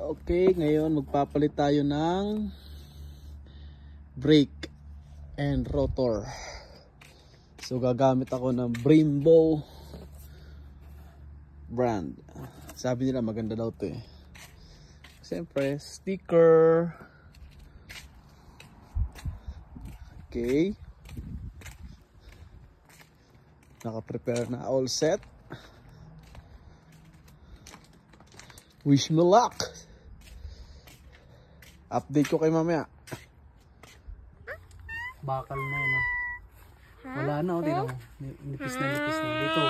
Okay, ngayon magpapalit tayo ng brake and rotor. So gagamit ako ng Brembo brand. Sabi nila maganda daw to eh. Siyempre, sticker. Okay. Naka-prepare na, all set. Wish me luck. Update ko kay mamaya. Bakal na yun. Wala na, o dito. Nipis na, nipis na. Dito.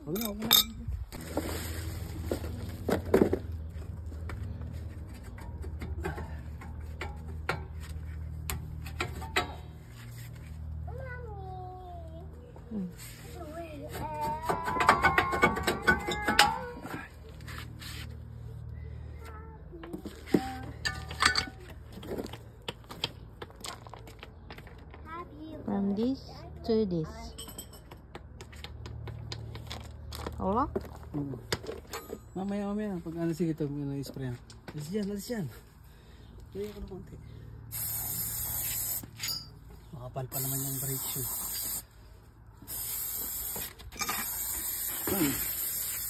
Wala na, wala na. From this to this. Allah? Mamaya, pag ano sige ito, i-spray na. Alis dyan. Tuloy ako na konti. Makapal pa naman yung brake shoe.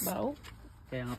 Bau? Kaya nga